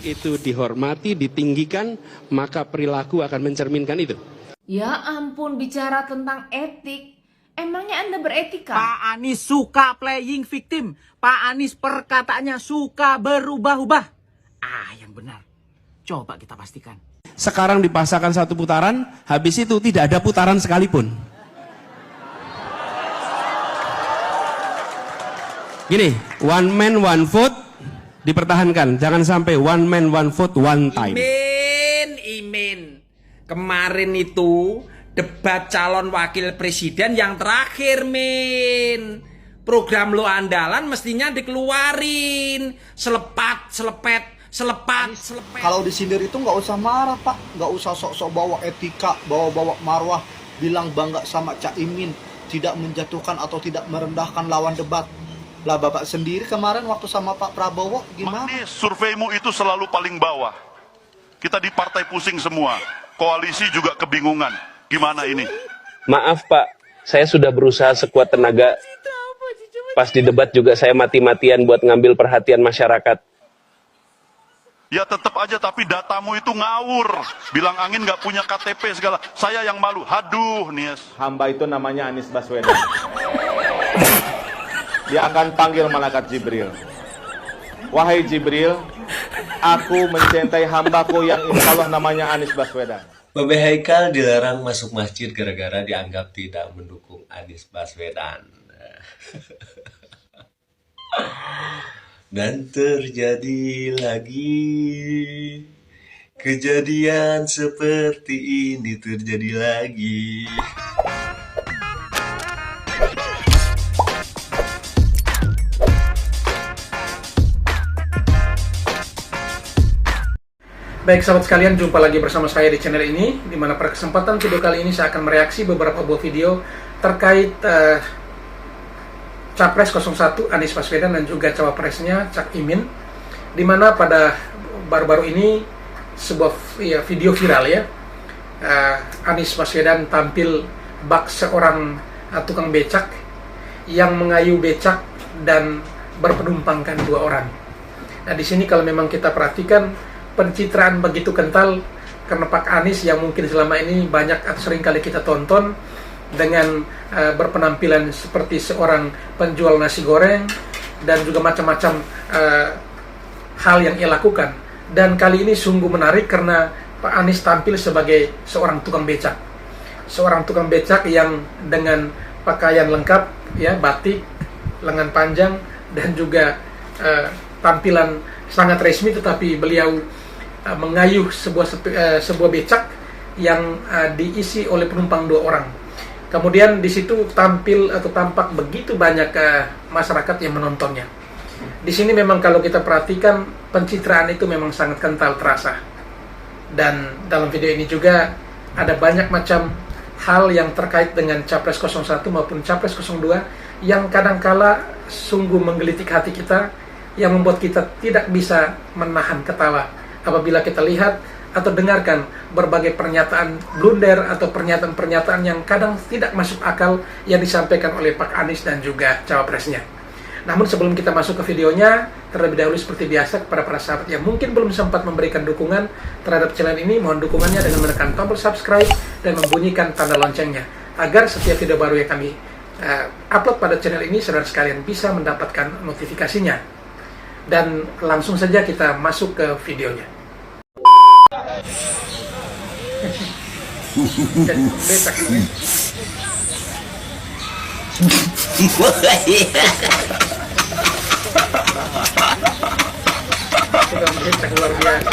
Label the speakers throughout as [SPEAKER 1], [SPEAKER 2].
[SPEAKER 1] Itu dihormati, ditinggikan, maka perilaku akan mencerminkan itu.
[SPEAKER 2] Ya ampun, bicara tentang etik. Emangnya Anda beretika?
[SPEAKER 3] Pak Anies suka playing victim. Pak Anies perkataannya suka berubah-ubah. Yang benar. Coba kita pastikan.
[SPEAKER 1] Sekarang dipasangkan satu putaran, habis itu tidak ada putaran sekalipun. Gini, one man one vote dipertahankan, jangan sampai one man one vote one time.
[SPEAKER 4] Imin. Kemarin itu debat calon wakil presiden yang terakhir, Min. Program lo andalan mestinya dikeluarin. Selepat.
[SPEAKER 5] Kalau disindir itu nggak usah marah, Pak. Nggak usah sok-sok bawa etika, bawa marwah, bilang bangga sama Cak Imin, tidak menjatuhkan atau tidak merendahkan lawan debat. Lah Bapak sendiri kemarin waktu sama Pak Prabowo gimana?
[SPEAKER 6] Surveimu itu selalu paling bawah. Kita di partai pusing semua. Koalisi juga kebingungan. Gimana ini?
[SPEAKER 7] Maaf Pak, saya sudah berusaha sekuat tenaga. Pas di debat juga saya mati-matian buat ngambil perhatian masyarakat.
[SPEAKER 6] Ya tetap aja, tapi datamu itu ngawur. Bilang angin nggak punya KTP segala. Saya yang malu. Haduh, Nies.
[SPEAKER 8] Hamba itu namanya Anies Baswedan. Dia akan panggil malaikat Jibril. Wahai Jibril, aku mencintai hambaku yang insya Allah namanya Anies Baswedan.
[SPEAKER 9] Babe Haikal dilarang masuk masjid gara-gara dianggap tidak mendukung Anies Baswedan. Dan terjadi lagi kejadian seperti ini terjadi lagi.
[SPEAKER 10] Baik sahabat sekalian, jumpa lagi bersama saya di channel ini, di mana pada kesempatan video kali ini saya akan mereaksi beberapa buah video terkait Capres 01 Anies Baswedan dan juga Cawapresnya Cak Imin, di mana pada baru-baru ini sebuah video viral ya, Anies Baswedan tampil bak seorang tukang becak yang mengayu becak dan berpenumpangkan dua orang. Nah di sini kalau memang kita perhatikan, pencitraan begitu kental karena Pak Anies yang mungkin selama ini banyak atau sering kali kita tonton dengan berpenampilan seperti seorang penjual nasi goreng dan juga macam-macam hal yang ia lakukan. Dan kali ini sungguh menarik karena Pak Anies tampil sebagai seorang tukang becak. Seorang tukang becak yang dengan pakaian lengkap ya, batik, lengan panjang dan juga tampilan sangat resmi, tetapi beliau mengayuh sebuah becak yang diisi oleh penumpang dua orang. Kemudian di situ tampil atau tampak begitu banyak masyarakat yang menontonnya. Di sini memang kalau kita perhatikan pencitraan itu memang sangat kental terasa. Dan dalam video ini juga ada banyak macam hal yang terkait dengan Capres 01 maupun Capres 02 yang kadangkala sungguh menggelitik hati kita, yang membuat kita tidak bisa menahan ketawa apabila kita lihat atau dengarkan berbagai pernyataan blunder atau pernyataan-pernyataan yang kadang tidak masuk akal yang disampaikan oleh Pak Anies dan juga Cawapresnya. Namun sebelum kita masuk ke videonya, terlebih dahulu seperti biasa kepada para sahabat yang mungkin belum sempat memberikan dukungan terhadap channel ini, mohon dukungannya dengan menekan tombol subscribe dan membunyikan tanda loncengnya, agar setiap video baru yang kami upload pada channel ini, saudara sekalian bisa mendapatkan notifikasinya. Dan langsung saja kita masuk ke videonya. Becak. Tukang becak luar biasa.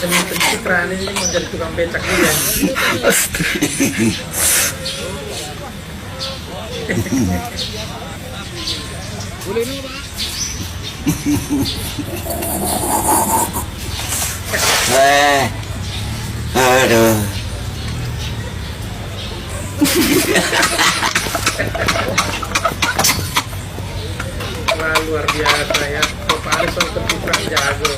[SPEAKER 10] Demi pencitraan ini mau jadi tukang becak juga. Boleh nih, Pak.
[SPEAKER 9] Aduh.
[SPEAKER 10] Wah, luar biasa ya. Pak Anies soal pencitraan jago.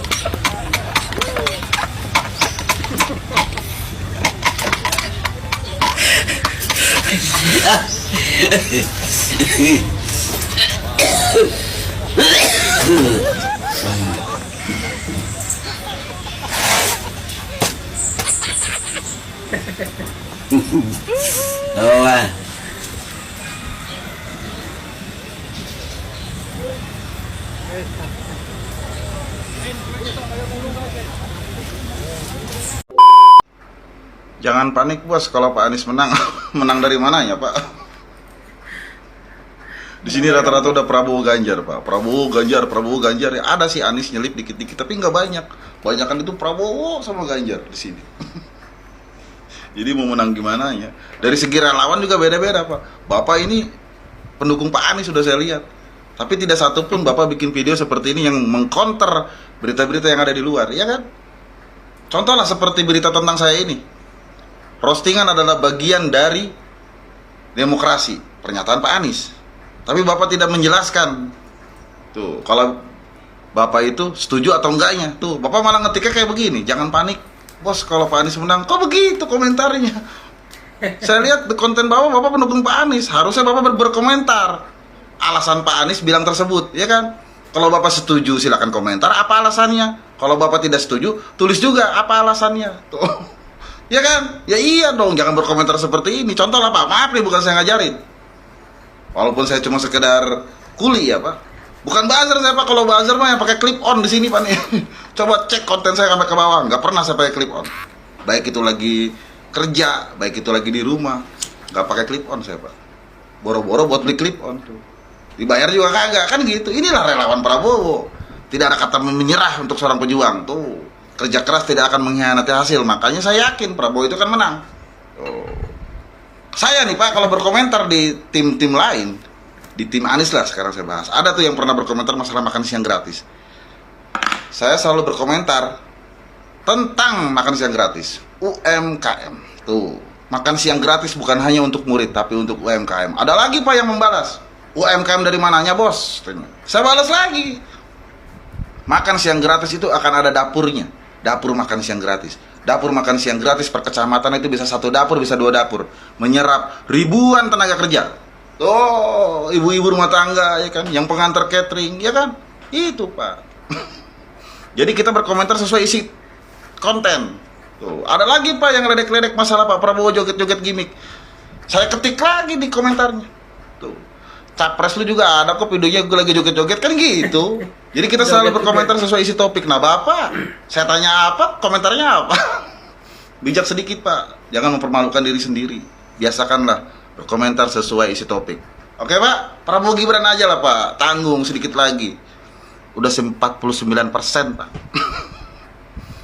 [SPEAKER 9] Oh, ah.
[SPEAKER 6] Jangan panik bos kalau Pak Anies menang. Menang dari mananya Pak? Di sini rata-rata udah Prabowo Ganjar Pak. Prabowo Ganjar, Prabowo Ganjar. Ya, ada sih Anies nyelip dikit-dikit tapi nggak banyak. Banyakan itu Prabowo sama Ganjar di sini. Jadi mau menang gimana ya? Dari segi relawan juga beda-beda Pak. Bapak ini pendukung Pak Anies sudah saya lihat. Tapi tidak satu pun Bapak bikin video seperti ini yang mengcounter berita-berita yang ada di luar, ya kan? Contohlah seperti berita tentang saya ini. Roastingan adalah bagian dari demokrasi, pernyataan Pak Anies. Tapi Bapak tidak menjelaskan. Tuh, kalau Bapak itu setuju atau enggaknya. Tuh, Bapak malah ngetiknya kayak begini, jangan panik. Bos, kalau Pak Anies menang, kok begitu komentarnya? Saya lihat di konten Bapak pendukung Pak Anies. Harusnya Bapak berkomentar. Alasan Pak Anies bilang tersebut, ya kan? Kalau Bapak setuju, silakan komentar apa alasannya. Kalau Bapak tidak setuju, tulis juga apa alasannya. Tuh. Ya kan? Ya iya dong, jangan berkomentar seperti ini. Contoh lah Pak, maaf nih bukan saya ngajarin. Walaupun saya cuma sekedar kuli ya Pak. Bukan buzzer saya Pak, kalau buzzer mah yang pakai clip on di sini Pak nih. Coba cek konten saya sampai ke bawah, nggak pernah saya pakai clip on. Baik itu lagi kerja, baik itu lagi di rumah, nggak pakai clip on saya Pak. Boro-boro buat beli clip on tuh. Dibayar juga kagak, kan gitu. Inilah relawan Prabowo. Tidak ada kata menyerah untuk seorang pejuang tuh. Kerja keras tidak akan mengkhianati hasil. Makanya saya yakin Prabowo itu akan menang. Saya nih Pak, kalau berkomentar di tim-tim lain, di tim Anies lah sekarang saya bahas, ada tuh yang pernah berkomentar masalah makan siang gratis. Saya selalu berkomentar tentang makan siang gratis, UMKM. Tuh, makan siang gratis bukan hanya untuk murid, tapi untuk UMKM. Ada lagi Pak yang membalas, UMKM dari mananya bos? Saya balas lagi, makan siang gratis itu akan ada dapurnya. Dapur makan siang gratis. Dapur makan siang gratis per kecamatan itu bisa 1 dapur, bisa 2 dapur. Menyerap ribuan tenaga kerja. Tuh, ibu-ibu rumah tangga, ya kan? Yang pengantar catering, ya kan? Itu Pak. Jadi kita berkomentar sesuai isi konten. Tuh, ada lagi Pak yang ledek-ledek masalah Pak Prabowo joget-joget gimmick. Saya ketik lagi di komentarnya. Tuh, capres lu juga ada kok videonya gue lagi joget-joget, kan gitu. Jadi kita selalu berkomentar sesuai isi topik. Nah Bapak, saya tanya apa, komentarnya apa? Bijak sedikit Pak, jangan mempermalukan diri sendiri. Biasakanlah berkomentar sesuai isi topik. Oke Pak, Prabowo Gibran aja lah Pak, tanggung sedikit lagi. Udah 49% Pak.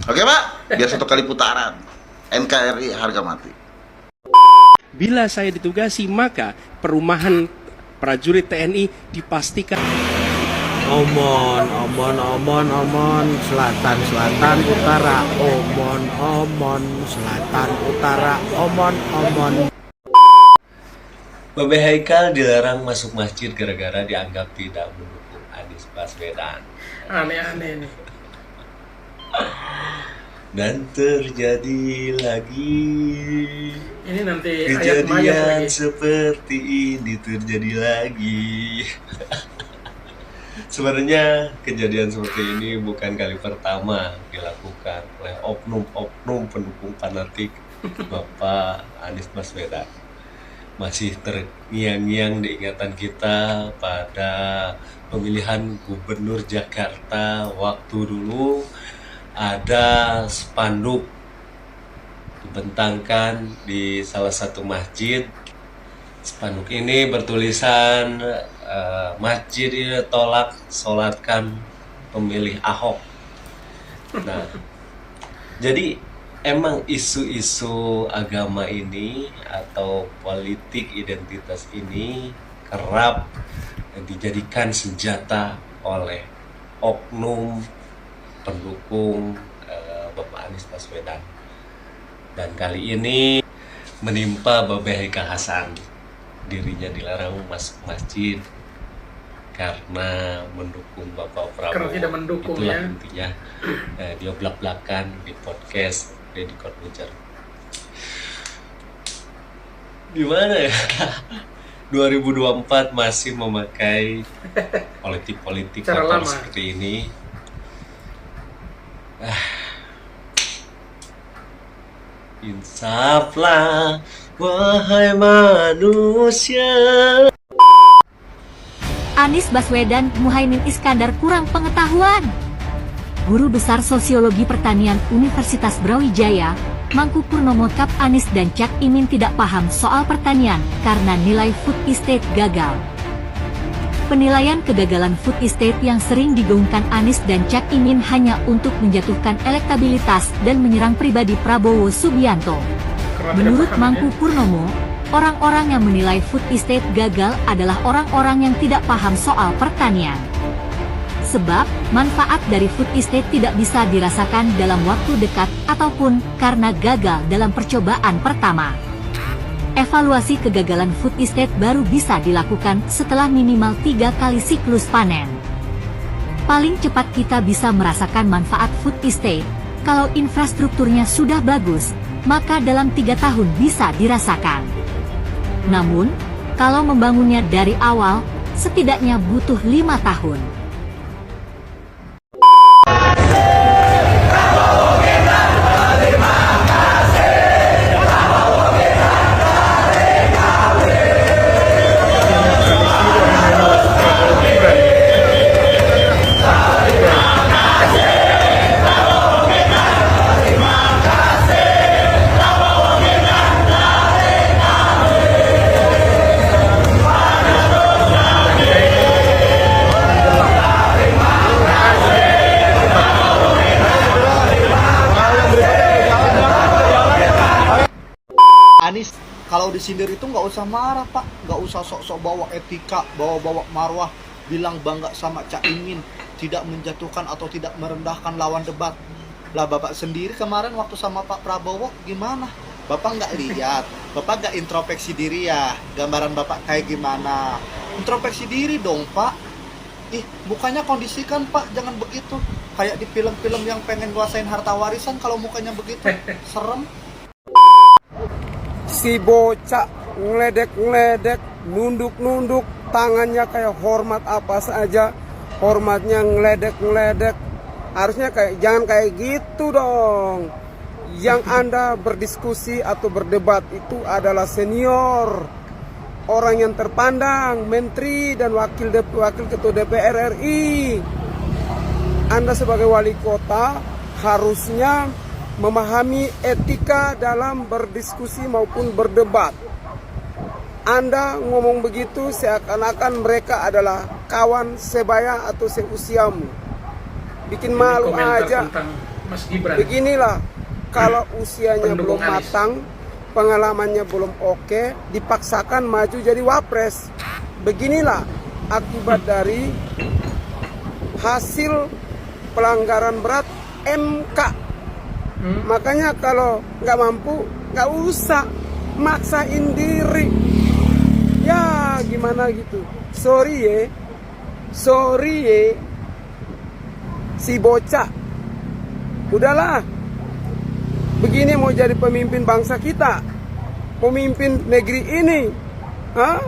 [SPEAKER 6] Oke Pak, biar 1 kali putaran. NKRI harga mati.
[SPEAKER 1] Bila saya ditugasi, maka perumahan prajurit TNI dipastikan
[SPEAKER 3] Omon, selatan, utara, omon, selatan, utara, omon.
[SPEAKER 9] Babe Haikal dilarang masuk masjid gara-gara dianggap tidak mendukung Anies Baswedan.
[SPEAKER 10] Aneh-aneh nih.
[SPEAKER 9] Dan terjadi lagi
[SPEAKER 10] Ini nanti ayat mayat
[SPEAKER 9] kejadian
[SPEAKER 10] lagi.
[SPEAKER 9] seperti ini terjadi lagi. Sebenarnya kejadian seperti ini bukan kali pertama dilakukan oleh oknum-oknum pendukung fanatik Bapak Anies Baswedan. Masih terngiang-ngiang di ingatan kita pada pemilihan gubernur Jakarta waktu dulu ada spanduk dibentangkan di salah satu masjid. Spanduk ini bertulisan masjid ini tolak solatkan pemilih Ahok. Nah, jadi emang isu-isu agama ini atau politik identitas ini kerap dijadikan senjata oleh oknum pendukung Bapak Anies Baswedan. Dan kali ini menimpa Babe Haikal Hasan. Dirinya dilarang masuk masjid karena mendukung Bapak Prabowo.
[SPEAKER 10] Karena tidak mendukung,
[SPEAKER 9] itulah
[SPEAKER 10] ya.
[SPEAKER 9] intinya. Dia belak-belakan di podcast Deddy Corbuzier. Gimana ya? 2024 masih memakai politik-politik
[SPEAKER 10] Cara
[SPEAKER 9] kotor
[SPEAKER 10] lama.
[SPEAKER 9] seperti ini. Insaflah, wahai manusia.
[SPEAKER 11] Anies Baswedan, Muhaimin Iskandar kurang pengetahuan. Guru Besar Sosiologi Pertanian Universitas Brawijaya, Mangku Purnomo Kap Anies dan Cak Imin tidak paham soal pertanian karena nilai food estate gagal. Penilaian kegagalan food estate yang sering digaungkan Anies dan Cak Imin hanya untuk menjatuhkan elektabilitas dan menyerang pribadi Prabowo Subianto. Menurut Mangku Purnomo, orang-orang yang menilai food estate gagal adalah orang-orang yang tidak paham soal pertanian. Sebab, manfaat dari food estate tidak bisa dirasakan dalam waktu dekat ataupun karena gagal dalam percobaan pertama. Evaluasi kegagalan food estate baru bisa dilakukan setelah minimal 3 kali siklus panen. Paling cepat kita bisa merasakan manfaat food estate, kalau infrastrukturnya sudah bagus, maka dalam 3 tahun bisa dirasakan. Namun, kalau membangunnya dari awal, setidaknya butuh 5 tahun.
[SPEAKER 5] Anies kalau disindir itu nggak usah marah Pak, nggak usah sok-sok bawa etika, bawa marwah, bilang bangga sama Cak Imin, tidak menjatuhkan atau tidak merendahkan lawan debat. Lah Bapak sendiri kemarin waktu sama Pak Prabowo gimana? Bapak nggak lihat, Bapak nggak introspeksi diri ya, gambaran Bapak kayak gimana? Introspeksi diri dong Pak. Ih, mukanya kondisikan Pak, jangan begitu. Kayak di film-film yang pengen nguasain harta warisan kalau mukanya begitu, serem.
[SPEAKER 12] Si bocah ngeledek-ngeledek, nunduk-nunduk, tangannya kayak hormat apa saja, hormatnya ngeledek-ngeledek. Harusnya jangan kayak gitu dong. Yang Anda berdiskusi atau berdebat itu adalah senior, orang yang terpandang, menteri dan wakil ketua DPR RI. Anda sebagai wali kota harusnya memahami etika dalam berdiskusi maupun berdebat. Anda ngomong begitu seakan-akan mereka adalah kawan sebaya atau seusiamu. Bikin malu aja.
[SPEAKER 10] Mas Gibran.
[SPEAKER 12] Beginilah, kalau usianya
[SPEAKER 10] Pendukung
[SPEAKER 12] belum
[SPEAKER 10] Anies.
[SPEAKER 12] matang, pengalamannya belum oke, dipaksakan maju jadi wapres. Beginilah akibat dari hasil pelanggaran berat MK. Makanya kalau nggak mampu, nggak usah maksain diri. Ya gimana gitu. Sorry ye, si bocah. Udahlah. Begini mau jadi pemimpin bangsa kita, pemimpin negeri ini. Hah?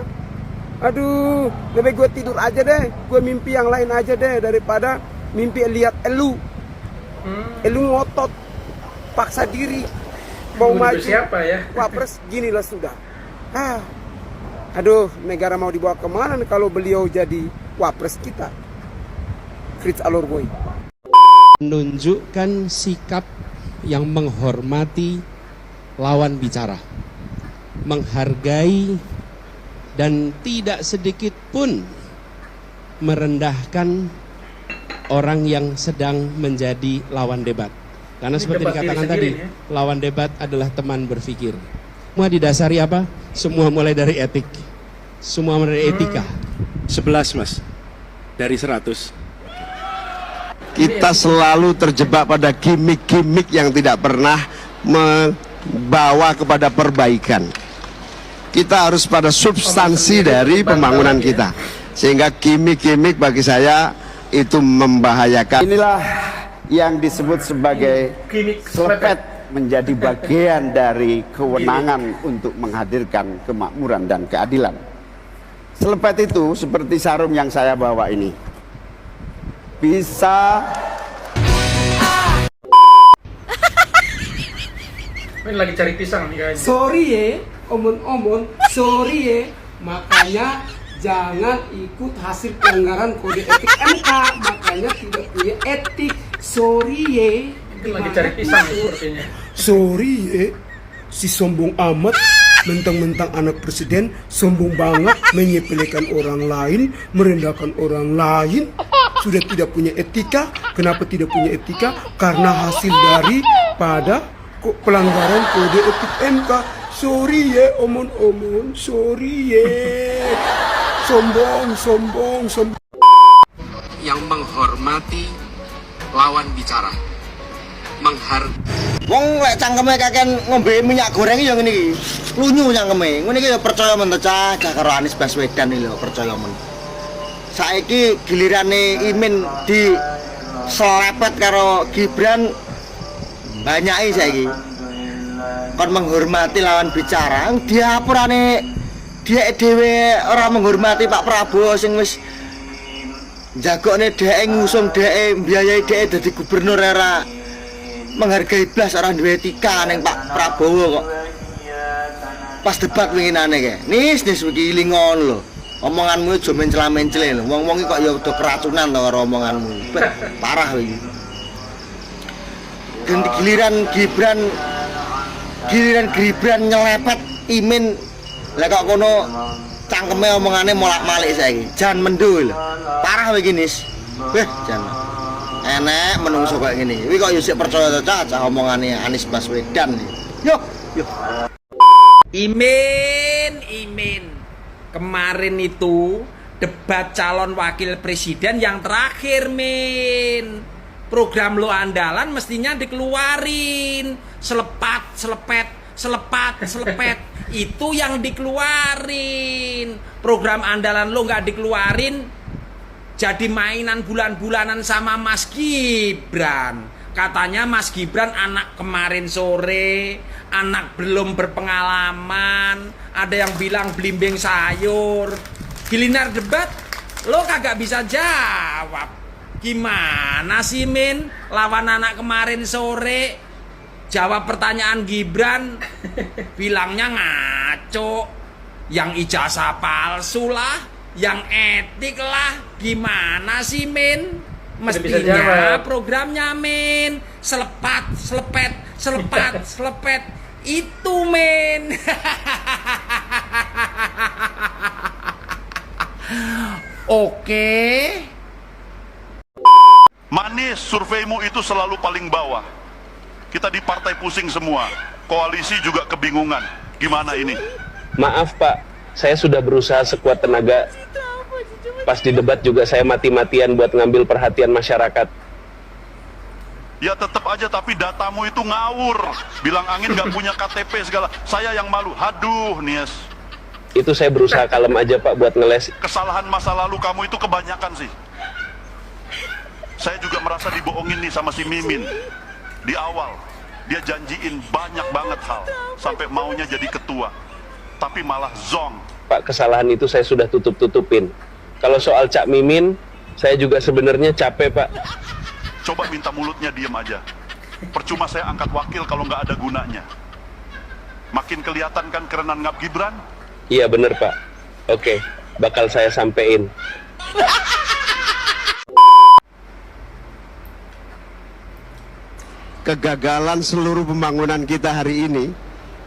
[SPEAKER 12] Aduh, lebih gue tidur aja deh, gue mimpi yang lain aja deh daripada mimpi lihat elu ngotot, paksa diri mau maju
[SPEAKER 10] siapa ya?
[SPEAKER 12] wapres, ginilah sudah. Aduh, negara mau dibawa kemana nih kalau beliau jadi wapres kita? Fritz Alorboy
[SPEAKER 1] menunjukkan sikap yang menghormati lawan bicara, menghargai dan tidak sedikit pun merendahkan orang yang sedang menjadi lawan debat. Karena
[SPEAKER 10] Ini
[SPEAKER 1] seperti
[SPEAKER 10] debat
[SPEAKER 1] dikatakan
[SPEAKER 10] diri
[SPEAKER 1] tadi,
[SPEAKER 10] sendiri, ya?
[SPEAKER 1] lawan debat adalah teman berpikir. Semua didasari apa? Semua mulai dari etik. Semua mulai dari etika.
[SPEAKER 13] 11 Mas, dari 100.
[SPEAKER 14] Kita selalu terjebak pada gimmick-gimmick yang tidak pernah membawa kepada perbaikan. Kita harus pada substansi dari pembangunan kita. Sehingga gimmick-gimmick bagi saya itu membahayakan. Inilah yang disebut sebagai selepet menjadi bagian dari kewenangan untuk menghadirkan kemakmuran dan keadilan. Selepet itu seperti sarung yang saya bawa ini. Bisa
[SPEAKER 10] Ini lagi cari pisang nih guys.
[SPEAKER 12] Sorry ya, omon-omon, sorry ya. Makanya jangan ikut hasil pelanggaran kode etik MK. Makanya tidak punya etik. Sorry ya.
[SPEAKER 10] Mungkin lagi cari pisang sepertinya.
[SPEAKER 12] Sorry ya, si sombong amat. Mentang-mentang anak presiden, sombong banget menyepelekan orang lain, merendahkan orang lain. Sudah tidak punya etika. Kenapa tidak punya etika? Karena hasil dari pada pelanggaran kode etik MK. Sorry ya, omon-omon, sorry ya. Sombong.
[SPEAKER 1] Yang menghormati lawan bicara.
[SPEAKER 15] Wong lek cangkeme kakek ngombe minyak goreng ya ngene iki. Lunyu cangkeme. Ngene iki ya percaya men cah karo Anies Baswedan iki lho, percaya men. Saiki gilirane Imin di selepet karo Gibran banyake saiki. Kon menghormati lawan bicara, diapurane dia dhewe ora menghormati Pak Prabowo sing wis jagone dhek ngusung dhek mbiayai dhek dadi gubernur era menghargai blas orang duwe etika ning Pak Prabowo kok. Pas debat winginane kae. Nis iki lingon lho. Omonganmu aja mencela-mencele lho. Wong-wong iki kok ya udah keracunan to karo omonganmu. Parah iki. Giliran Gibran nyelepet Imin lah kok kono cangkeme omongane molak-malik saiki. Jan mendo lho. Parah iki Nis. Jan. Enek menungso kayak gini. Wi kok yo sik percaya cah omongane Anies Baswedan. Yo.
[SPEAKER 4] Imin. Kemarin itu debat calon wakil presiden yang terakhir, Min. Program lo andalan mestinya dikeluarin. Selepet. Itu yang dikeluarin. Program andalan lo nggak dikeluarin, jadi mainan bulan-bulanan sama Mas Gibran. Katanya Mas Gibran anak kemarin sore, anak belum berpengalaman. Ada yang bilang blimbing sayur. Giliran debat, lo kagak bisa jawab. Gimana sih Min, lawan anak kemarin sore, jawab pertanyaan Gibran, bilangnya ngaco. Yang ijazah palsu lah, yang etik lah. Gimana sih Min? Mestinya programnya Min selepet itu Min. Oke.
[SPEAKER 16] Manis, surveimu itu selalu paling bawah. Kita di partai pusing semua, koalisi juga kebingungan. Gimana ini?
[SPEAKER 7] Maaf Pak, saya sudah berusaha sekuat tenaga. Pas di debat juga saya mati-matian buat ngambil perhatian masyarakat.
[SPEAKER 16] Ya tetap aja, tapi datamu itu ngawur. Bilang angin gak punya KTP segala. Saya yang malu. Haduh, Nies.
[SPEAKER 7] Itu saya berusaha kalem aja Pak buat ngeles.
[SPEAKER 16] Kesalahan masa lalu kamu itu kebanyakan sih. Saya juga merasa dibohongin nih sama si Mimin. Di awal, dia janjiin banyak banget hal. Sampai maunya jadi ketua. Tapi malah zong.
[SPEAKER 7] Pak, kesalahan itu saya sudah tutup-tutupin. Kalau soal Cak Mimin, saya juga sebenarnya capek Pak.
[SPEAKER 16] Coba minta mulutnya diem aja. Percuma saya angkat wakil kalau nggak ada gunanya. Makin kelihatan kan kerenan Ngap Gibran?
[SPEAKER 7] Iya bener Pak. Oke, bakal saya sampein.
[SPEAKER 14] Kegagalan seluruh pembangunan kita hari ini,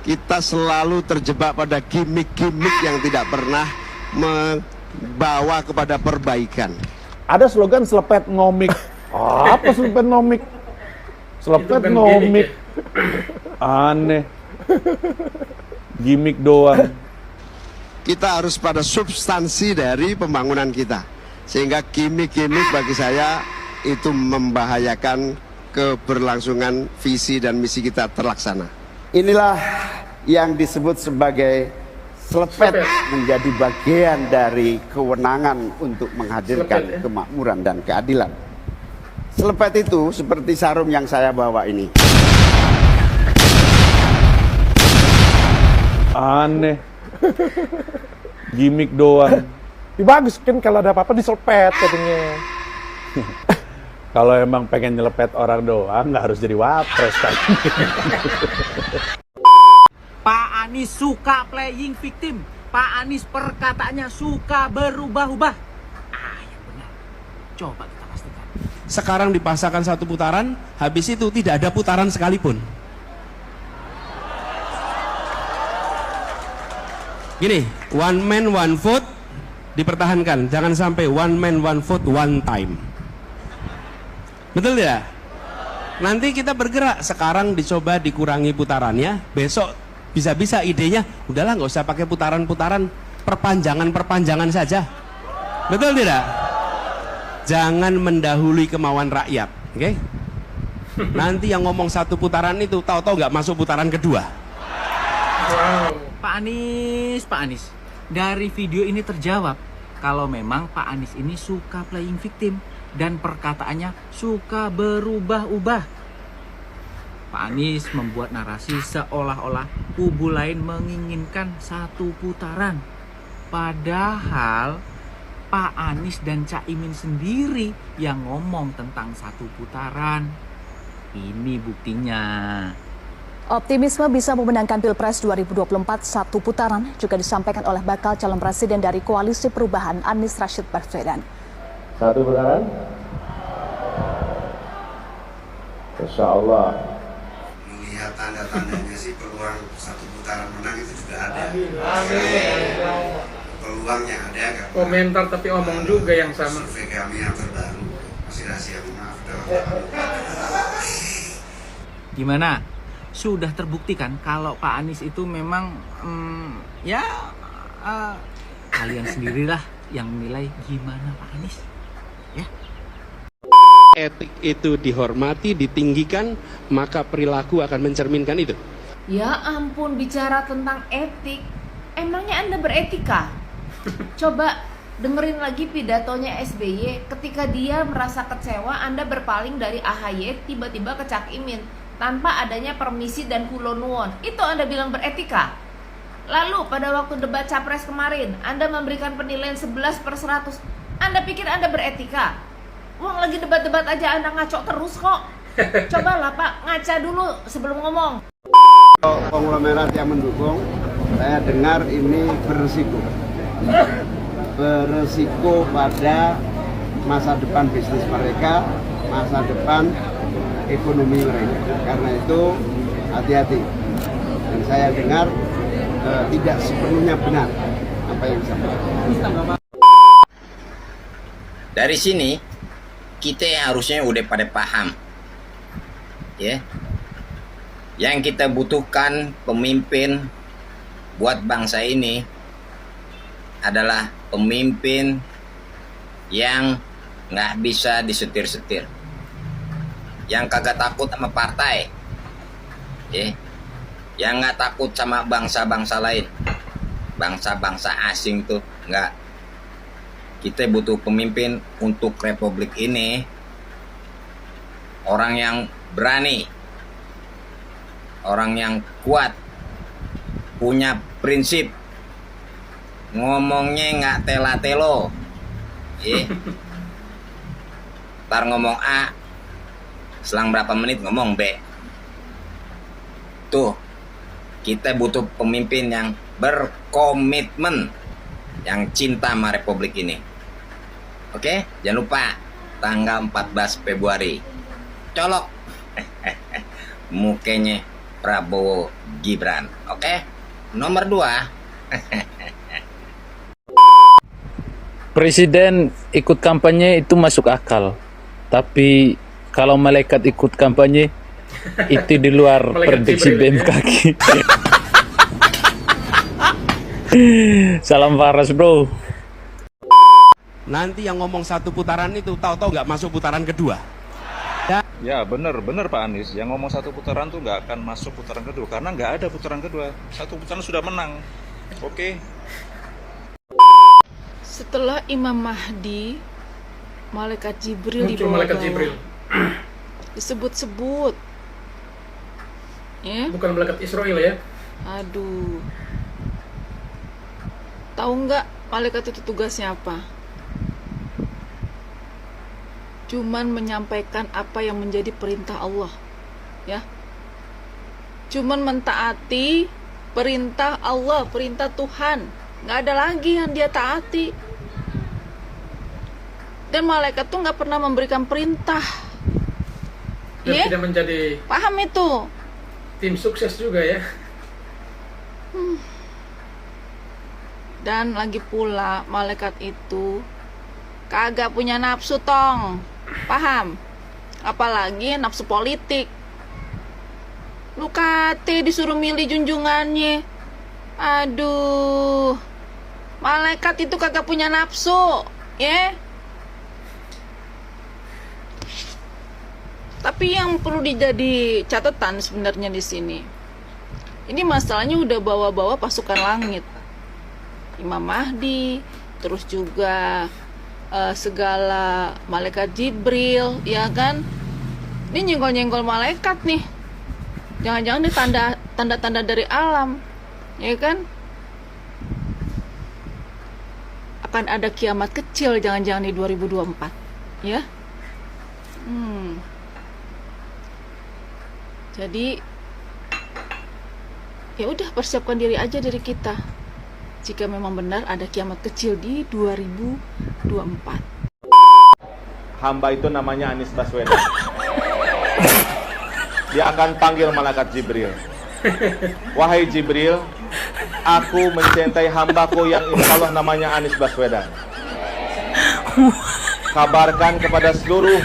[SPEAKER 14] kita selalu terjebak pada gimmick-gimmick yang tidak pernah membawa kepada perbaikan.
[SPEAKER 8] Ada slogan selepet ngomik. Apa selepet ngomik? Selepet ngomik. Aneh. Gimmick doang.
[SPEAKER 14] Kita harus pada substansi dari pembangunan kita. Sehingga gimmick-gimmick bagi saya itu membahayakan keberlangsungan visi dan misi kita terlaksana. Inilah yang disebut sebagai selepet menjadi bagian dari kewenangan untuk menghadirkan kemakmuran dan keadilan. Selepet itu seperti sarung yang saya bawa ini.
[SPEAKER 8] Aneh. Gimik doang.
[SPEAKER 17] Bagus kan kalau ada apa-apa diselepet katanya.
[SPEAKER 8] Kalau emang pengen nyelepet orang doang, nggak harus jadi wapres kan.
[SPEAKER 3] Pak Anies suka playing victim. Pak Anies perkataannya suka berubah-ubah. Yang benar. Coba kita pastikan.
[SPEAKER 1] Sekarang dipasangkan satu putaran, habis itu tidak ada putaran sekalipun. Gini, one man one vote dipertahankan, jangan sampai one man one vote one time. Betul tidak? Nanti kita bergerak, sekarang dicoba dikurangi putarannya, besok bisa-bisa idenya udahlah nggak usah pakai putaran-putaran, perpanjangan saja. Betul tidak? Jangan mendahului kemauan rakyat, oke? Nanti yang ngomong satu putaran itu tahu-tahu nggak masuk putaran kedua.
[SPEAKER 3] Pak Anies, dari video ini terjawab kalau memang Pak Anies ini suka playing victim dan perkataannya suka berubah-ubah. Pak Anies membuat narasi seolah-olah kubu lain menginginkan satu putaran. Padahal Pak Anies dan Cak Imin sendiri yang ngomong tentang satu putaran. Ini buktinya.
[SPEAKER 18] Optimisme bisa memenangkan Pilpres 2024 satu putaran juga disampaikan oleh bakal calon presiden dari Koalisi Perubahan Anies Rashid Baswedan.
[SPEAKER 8] Satu putaran? Insya Allah.
[SPEAKER 19] Melihat tanda-tandanya sih peluang satu putaran menang itu juga ada. Peluangnya ada kan?
[SPEAKER 10] Komentar tapi omong juga yang sama.
[SPEAKER 19] Survei kami yang terbaru masih rahasia, maaf.
[SPEAKER 3] Gimana? Sudah terbuktikan kalau Pak Anies itu memang kalian sendirilah yang menilai gimana Pak Anies. Ya.
[SPEAKER 13] Etik itu dihormati, ditinggikan, maka perilaku akan mencerminkan itu.
[SPEAKER 2] Ya ampun, bicara tentang etik, emangnya Anda beretika? Coba dengerin lagi pidatonya SBY ketika dia merasa kecewa Anda berpaling dari AHY tiba-tiba ke Cak Imin tanpa adanya permisi dan kulonuwon. Itu Anda bilang beretika? Lalu pada waktu debat Capres kemarin Anda memberikan penilaian 11/100. Anda pikir Anda beretika? Wong lagi debat-debat aja Anda ngaco terus kok. Cobalah Pak, ngaca dulu sebelum ngomong.
[SPEAKER 14] Konglomerat yang mendukung, saya dengar ini beresiko pada masa depan bisnis mereka, masa depan ekonomi mereka. Karena itu hati-hati. Dan saya dengar tidak sepenuhnya benar apa yang disampaikan.
[SPEAKER 20] Dari sini kita harusnya udah pada paham, ya. Yang kita butuhkan pemimpin buat bangsa ini adalah pemimpin yang nggak bisa disetir-setir, yang kagak takut sama partai, ya. Yang nggak takut sama bangsa-bangsa lain, bangsa-bangsa asing tuh nggak. Kita butuh pemimpin untuk republik ini, orang yang berani, orang yang kuat, punya prinsip, ngomongnya nggak tela-telo, ntar ngomong A, selang berapa menit ngomong B. Tuh, kita butuh pemimpin yang berkomitmen, yang cinta sama republik ini. Oke, jangan lupa tanggal 14 Februari. Colok mukanya Prabowo Gibran. Oke? Nomor 2.
[SPEAKER 21] Presiden ikut kampanye itu masuk akal. Tapi kalau malaikat ikut kampanye itu di luar prediksi BMKG. Salam Faras, bro.
[SPEAKER 1] Nanti yang ngomong satu putaran itu tahu-tahu nggak masuk putaran kedua.
[SPEAKER 8] Ya benar Pak Anies, yang ngomong satu putaran tuh nggak akan masuk putaran kedua karena nggak ada putaran kedua. Satu putaran sudah menang. Oke.
[SPEAKER 6] Setelah Imam Mahdi, malaikat Jibril
[SPEAKER 10] Muncul malaikat Jibril.
[SPEAKER 6] Disebut-sebut. Ya?
[SPEAKER 10] Bukan malaikat Israel ya.
[SPEAKER 6] Aduh. Tahu nggak malaikat itu tugasnya apa? Cuman menyampaikan apa yang menjadi perintah Allah. Ya. Cuman mentaati perintah Allah, perintah Tuhan. Nggak ada lagi yang dia taati. Dan malaikat tuh nggak pernah memberikan perintah.
[SPEAKER 10] Dan
[SPEAKER 6] Ya?
[SPEAKER 10] tidak menjadi
[SPEAKER 6] Paham itu?
[SPEAKER 10] tim sukses juga ya.
[SPEAKER 6] Dan lagi pula malaikat itu kagak punya nafsu tong. Paham? Apalagi nafsu politik. Lu kate disuruh milih junjungannya. Aduh. Malaikat itu kagak punya nafsu, ya. Tapi yang perlu dijadi catatan sebenarnya di sini. Ini masalahnya udah bawa-bawa pasukan langit. Imam Mahdi, terus juga segala malaikat Jibril, ya kan? Ini nyenggol-nyenggol malaikat nih. Jangan-jangan ini tanda-tanda dari alam, ya kan? Akan ada kiamat kecil jangan-jangan di 2024, ya. Jadi ya udah, persiapkan diri aja dari kita. Jika memang benar ada kiamat kecil di 2024.
[SPEAKER 8] Hamba itu namanya Anies Baswedan. Dia akan panggil malaikat Jibril. Wahai Jibril, aku mencintai hambaku yang insya Allah namanya Anies Baswedan. Kabarkan kepada seluruh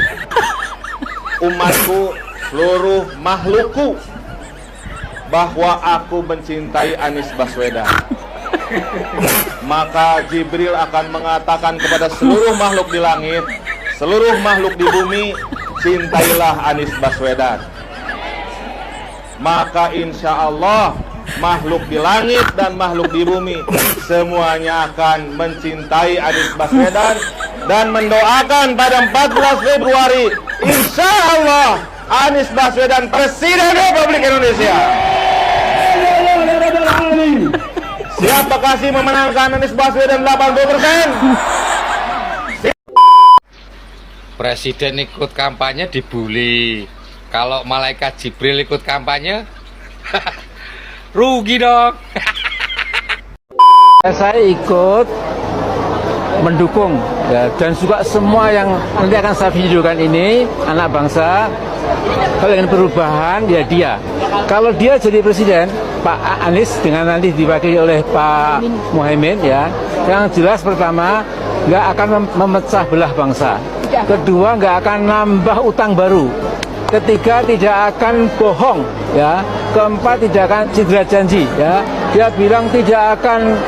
[SPEAKER 8] umatku, seluruh makhlukku, bahwa aku mencintai Anies Baswedan. Maka Jibril akan mengatakan kepada seluruh makhluk di langit, seluruh makhluk di bumi, cintailah Anies Baswedan. Maka insya Allah makhluk di langit dan makhluk di bumi semuanya akan mencintai Anies Baswedan dan mendoakan pada 14 Februari insya Allah Anies Baswedan Presiden Republik Indonesia. Siapa kasih memenangkan Anies Baswedan 80%?
[SPEAKER 22] Presiden ikut kampanye dibully. Kalau malaikat Jibril ikut kampanye, rugi dong.
[SPEAKER 21] Saya ikut mendukung ya, dan juga semua yang nanti akan saya videokan ini anak bangsa. Kalau ingin perubahan ya dia. Kalau dia jadi presiden, Pak Anies dengan nanti diwakili oleh Pak Muhaimin ya, yang jelas pertama nggak akan memecah belah bangsa. Kedua nggak akan nambah utang baru. Ketiga tidak akan bohong ya. Keempat tidak akan cedera janji ya. Dia bilang tidak akan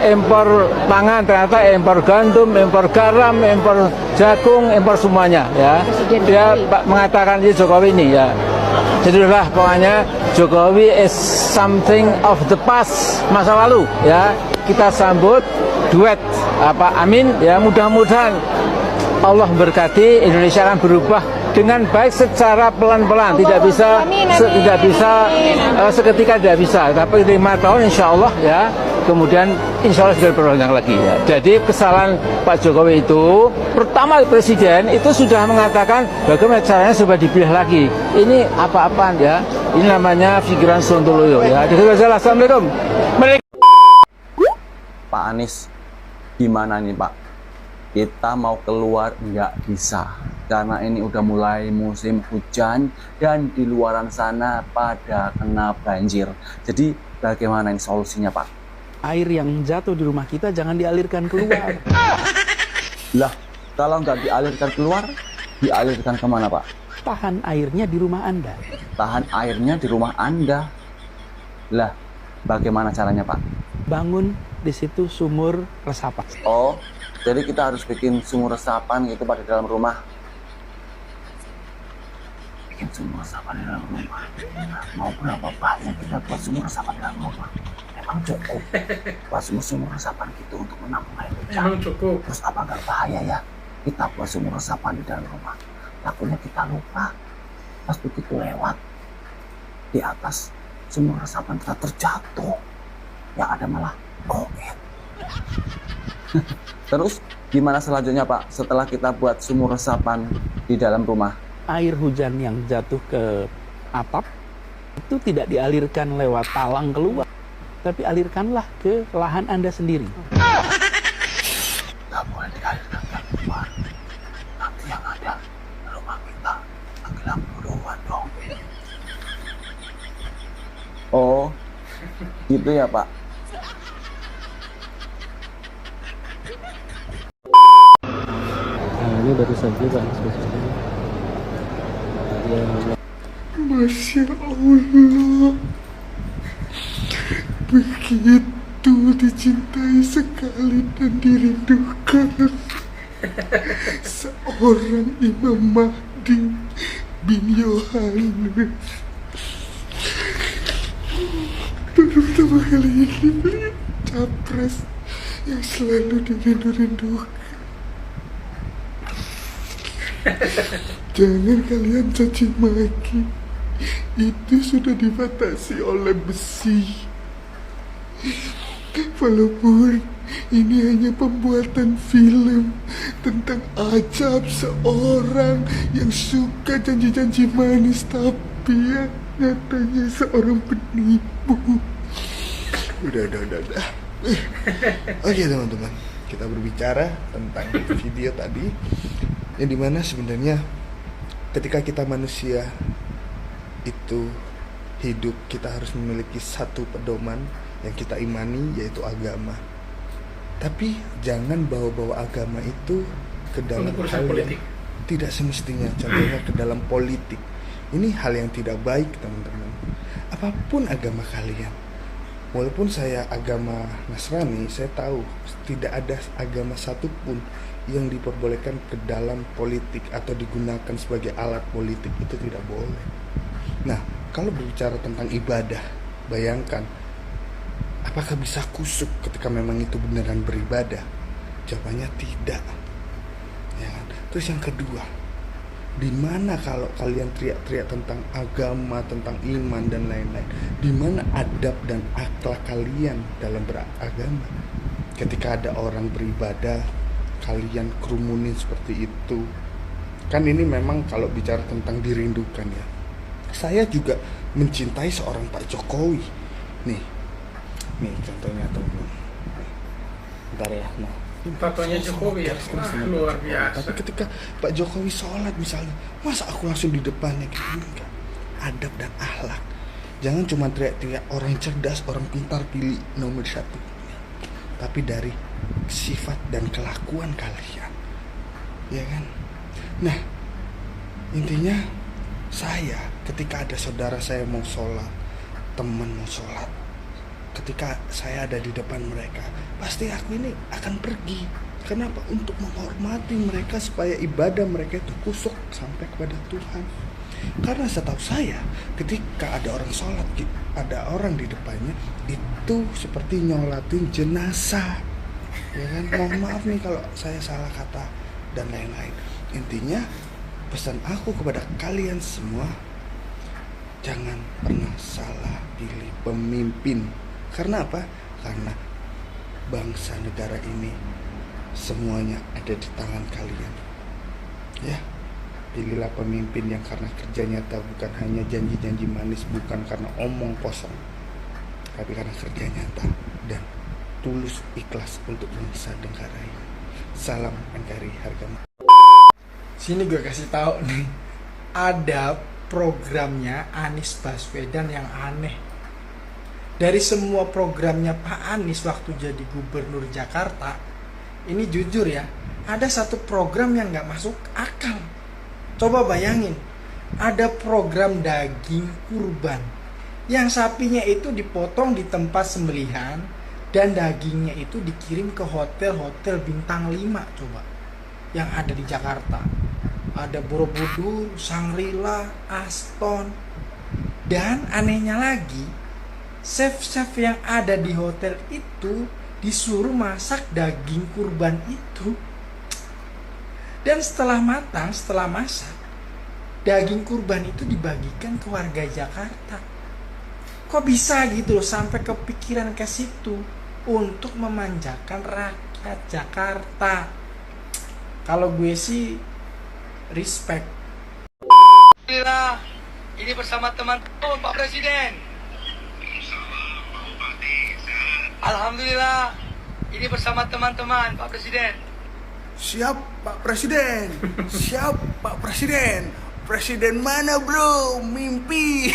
[SPEAKER 21] impor pangan, ternyata impor gandum, impor garam, impor jagung, impor semuanya ya. Dia mengatakan ini Jokowi ini ya. Jadilah pokoknya Jokowi is something of the past, masa lalu ya. Kita sambut duet amin ya, mudah-mudahan Allah berkati, Indonesia akan berubah dengan baik secara pelan-pelan, tidak bisa seketika, tidak bisa, tapi 5 tahun insya Allah ya, kemudian insya Allah sudah berulang lagi ya. Jadi kesalahan Pak Jokowi itu pertama presiden itu sudah mengatakan bagaimana caranya supaya dipilih lagi. Ini apa-apaan ya, ini namanya pikiran Sontoloyo ya. Assalamualaikum.
[SPEAKER 23] Pak Anies, gimana nih Pak? Kita mau keluar nggak bisa karena ini udah mulai musim hujan dan di luaran sana pada kena banjir. Jadi bagaimana ini solusinya Pak?
[SPEAKER 24] Air yang jatuh di rumah kita jangan dialirkan keluar.
[SPEAKER 23] Lah, kalau nggak dialirkan keluar, dialirkan kemana Pak?
[SPEAKER 24] Tahan airnya di rumah Anda.
[SPEAKER 23] Tahan airnya di rumah Anda. Lah, bagaimana caranya Pak?
[SPEAKER 24] Bangun di situ sumur resapan.
[SPEAKER 23] Oh, jadi kita harus bikin sumur resapan gitu pada dalam rumah. Bikin sumur resapan di dalam rumah. Mau berapa banyak kita buat sumur resapan di dalam rumah? Emang cukup buat sumur resapan gitu untuk menampung air hujan?
[SPEAKER 10] Emang cukup.
[SPEAKER 23] Terus apa nggak bahaya ya kita buat sumur resapan di dalam rumah? Takutnya kita lupa, pas begitu lewat di atas sumur resapan kita terjatuh, yang ada malah koet. Terus gimana selanjutnya Pak setelah kita buat sumur resapan di dalam rumah?
[SPEAKER 24] Air hujan yang jatuh ke atap itu tidak dialirkan lewat talang keluar, tapi alirkanlah ke lahan Anda sendiri.
[SPEAKER 23] Nggak boleh dialirkan keluar, nanti yang ada rumah kita tenggelam duluan dong. Oh, gitu ya Pak.
[SPEAKER 24] Nah, ini baru saja Pak Anies Baswedan.
[SPEAKER 5] Masya Allah, begitu dicintai sekali dan dirindukan seorang Imam Mahdi bin Yohanes. Baru pertama kali ini beliau capres yang selalu dirindu-rindukan. Jangan kalian caci maki, itu sudah dibatasi oleh besi. Walaupun ini hanya pembuatan film tentang ajab seorang yang suka janji-janji manis, tapi ya nyatanya seorang penipu. Udah. Oke teman-teman, kita berbicara tentang video tadi, yang dimana sebenarnya ketika kita manusia itu hidup, kita harus memiliki satu pedoman yang kita imani, yaitu agama. Tapi jangan bawa-bawa agama itu ke dalam hal yang tidak semestinya, contohnya ke dalam politik. Ini hal yang tidak baik teman-teman. Apapun agama kalian, walaupun saya agama Nasrani, saya tahu tidak ada agama satupun yang diperbolehkan ke dalam politik atau digunakan sebagai alat politik, itu tidak boleh. Nah, kalau berbicara tentang ibadah, bayangkan apakah bisa kusuk ketika memang itu beneran beribadah? Jawabannya tidak. Ya kan? Terus yang kedua, di mana kalau kalian teriak-teriak tentang agama, tentang iman dan lain-lain? Di mana adab dan akhlak kalian dalam beragama? Ketika ada orang beribadah, kalian kerumunin seperti itu. Kan ini memang kalau bicara tentang dirindukan ya. Saya juga mencintai seorang Pak Jokowi. Nih contohnya teman-teman. Bentar ya. Nah,
[SPEAKER 10] Tatonya Jokowi ya, luar biasa.
[SPEAKER 5] tapi ketika Pak Jokowi sholat misalnya, masa aku langsung di depannya gitu? Enggak. Adab dan akhlak. Jangan cuma teriak-teriak orang cerdas, orang pintar pilih nomor 1. Tapi dari sifat dan kelakuan kalian, ya kan? Nah, intinya saya ketika ada saudara saya mau sholat, teman mau sholat, ketika saya ada di depan mereka, pasti aku ini akan pergi. Kenapa? Untuk menghormati mereka supaya ibadah mereka itu kusuk sampai kepada Tuhan. Karena setahu saya, ketika ada orang sholat, ada orang di depannya, itu seperti nyolatin jenazah. Ya kan? Mohon maaf nih kalau saya salah kata dan lain-lain. Intinya, pesan aku kepada kalian semua, jangan pernah salah pilih pemimpin. Karena apa? Karena bangsa negara ini semuanya ada di tangan kalian. Ya, pilihlah pemimpin yang karena kerja nyata, bukan hanya janji-janji manis, bukan karena omong kosong, tapi karena kerja nyata dan tulus ikhlas untuk bangsa negara ini. Salam NKRI harga mati.
[SPEAKER 9] Sini gue kasih tahu nih, ada programnya Anies Baswedan yang aneh. Dari semua programnya Pak Anies waktu jadi gubernur Jakarta, ini jujur ya, ada satu program yang gak masuk akal. Coba bayangin, ada program daging kurban yang sapinya itu dipotong di tempat sembelihan dan dagingnya itu dikirim ke hotel-hotel bintang 5 coba yang ada di Jakarta. Ada Borobudur, Shangri-La, Aston. Dan anehnya lagi, chef-chef yang ada di hotel itu disuruh masak daging kurban itu. Dan setelah matang, setelah masak, daging kurban itu dibagikan ke warga Jakarta. Kok bisa gitu loh sampai kepikiran ke situ untuk memanjakan rakyat Jakarta. Kalau gue sih respect.
[SPEAKER 4] Alhamdulillah, ini bersama teman-teman Pak Presiden. Alhamdulillah, ini bersama teman-teman Pak Presiden.
[SPEAKER 5] Siap Pak Presiden. Siap Pak Presiden. Presiden mana bro? Mimpi.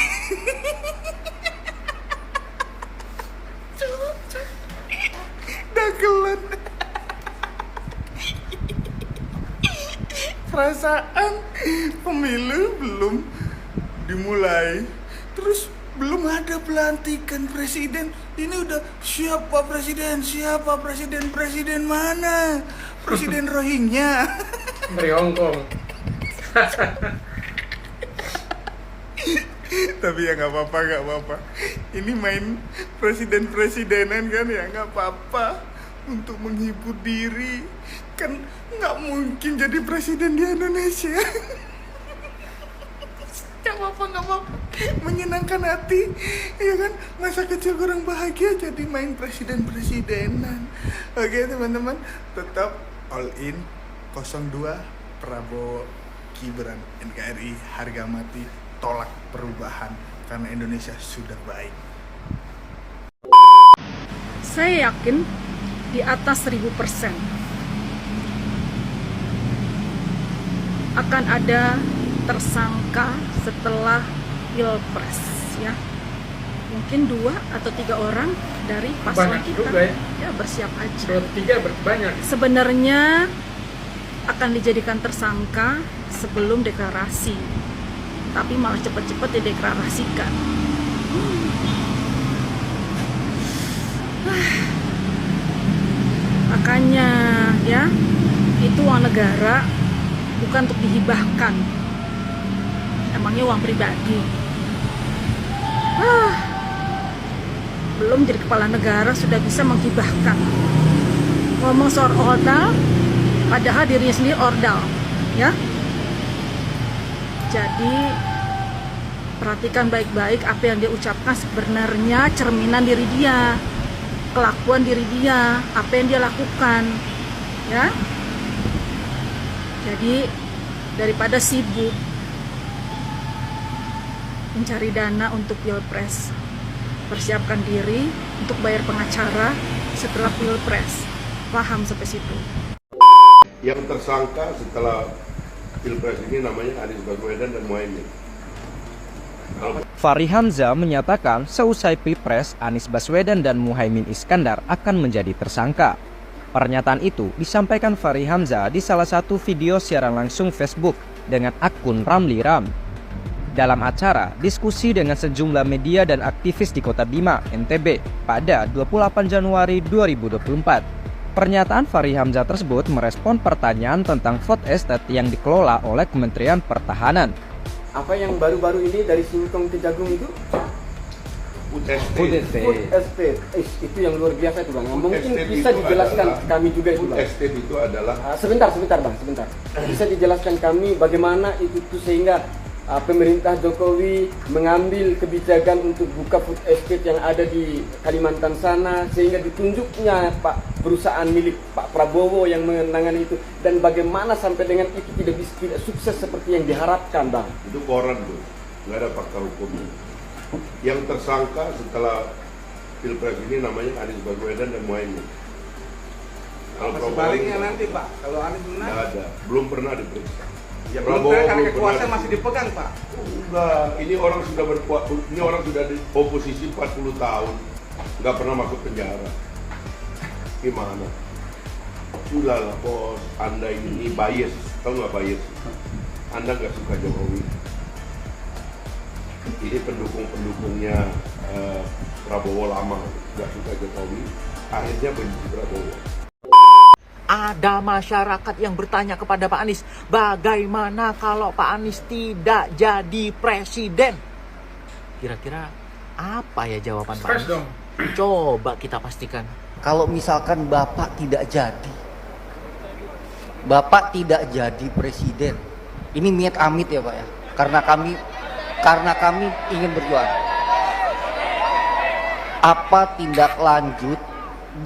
[SPEAKER 5] Dagelan. Perasaan pemilu belum dimulai, terus belum ada pelantikan presiden. Ini udah siap Pak Presiden, siap Pak Presiden. Presiden mana? Presiden Rohingya.
[SPEAKER 10] Dari Hongkong.
[SPEAKER 5] Tapi ya nggak apa-apa. Ini main presiden-presidenan kan ya, nggak apa-apa. Untuk menghibur diri, kan nggak mungkin jadi presiden di Indonesia. Nggak apa-apa. Menyenangkan hati, ya kan? Masa kecil kurang bahagia jadi main presiden-presidenan. Oke teman-teman, tetap all in 02 Prabowo Gibran NKRI, harga mati, tolak perubahan karena Indonesia sudah baik.
[SPEAKER 6] Saya yakin di atas 1000% akan ada tersangka setelah Pilpres, ya. Mungkin 2 atau 3 orang dari paslon
[SPEAKER 10] Banyak
[SPEAKER 6] kita
[SPEAKER 10] juga
[SPEAKER 6] ya bersiap aja.
[SPEAKER 10] 3 banyak.
[SPEAKER 6] Sebenarnya akan dijadikan tersangka sebelum deklarasi, tapi malah cepat-cepat dideklarasikan. Makanya ya, itu uang negara bukan untuk dihibahkan. Emangnya uang pribadi. Belum jadi kepala negara sudah bisa menghibahkan. Ngomong soal ordal, padahal dirinya sendiri ordal, ya. Jadi perhatikan baik-baik apa yang dia ucapkan sebenarnya cerminan diri dia, kelakuan diri dia, apa yang dia lakukan, ya. Jadi daripada sibuk mencari dana untuk Pilpres, persiapkan diri untuk bayar pengacara setelah Pilpres. Paham sampai situ?
[SPEAKER 11] Yang tersangka setelah Pilpres ini namanya Anies Baswedan dan Muhaimin.
[SPEAKER 12] Fahri Hamzah menyatakan seusai Pilpres, Anies Baswedan dan Muhaimin Iskandar akan menjadi tersangka. Pernyataan itu disampaikan Fahri Hamzah di salah satu video siaran langsung Facebook dengan akun Ramli Ram. Dalam acara diskusi dengan sejumlah media dan aktivis di Kota Bima, NTB pada 28 Januari 2024. Pernyataan Fahri Hamzah tersebut merespon pertanyaan tentang food estate yang dikelola oleh Kementerian Pertahanan.
[SPEAKER 15] Apa yang baru-baru ini dari Singkong ke Jagung itu?
[SPEAKER 11] Food estate.
[SPEAKER 15] Food estate. Itu yang luar biasa itu Bang. Mungkin bisa dijelaskan kami juga itu Bang.
[SPEAKER 11] Food estate itu adalah
[SPEAKER 15] sebentar Bang, sebentar. Bisa dijelaskan kami bagaimana itu sehingga pemerintah Jokowi mengambil kebijakan untuk buka food estate yang ada di Kalimantan sana, sehingga ditunjuknya perusahaan milik Pak Prabowo yang menangani itu, dan bagaimana sampai dengan itu tidak sukses seperti yang diharapkan Bang.
[SPEAKER 11] Itu koran tuh, nggak ada fakta hukumnya. Yang tersangka setelah Pilpres ini namanya Anies Baswedan dan Muhaimin. Kalau
[SPEAKER 25] sebaliknya nanti Pak, kalau Anies menang?
[SPEAKER 11] Nggak ada, belum pernah diperiksa.
[SPEAKER 25] Ya belum karena kekuasaan masih dipegang Pak.
[SPEAKER 11] Enggak, ini orang sudah di oposisi 40 tahun, nggak pernah masuk penjara. Gimana? Sudahlah bos, Anda ini bias, tahu nggak bias? Anda nggak suka Jokowi. Ini pendukungnya Prabowo lama, nggak suka Jokowi, akhirnya benci Prabowo.
[SPEAKER 3] Ada masyarakat yang bertanya kepada Pak Anies, bagaimana kalau Pak Anies tidak jadi presiden? Kira-kira Apa ya jawaban Pak
[SPEAKER 10] Stres
[SPEAKER 3] Anies?
[SPEAKER 10] dong.
[SPEAKER 3] Coba kita pastikan.
[SPEAKER 7] Kalau misalkan Bapak tidak jadi, Bapak tidak jadi presiden, ini niat amit ya Pak ya, karena kami ingin berjuang. Apa tindak lanjut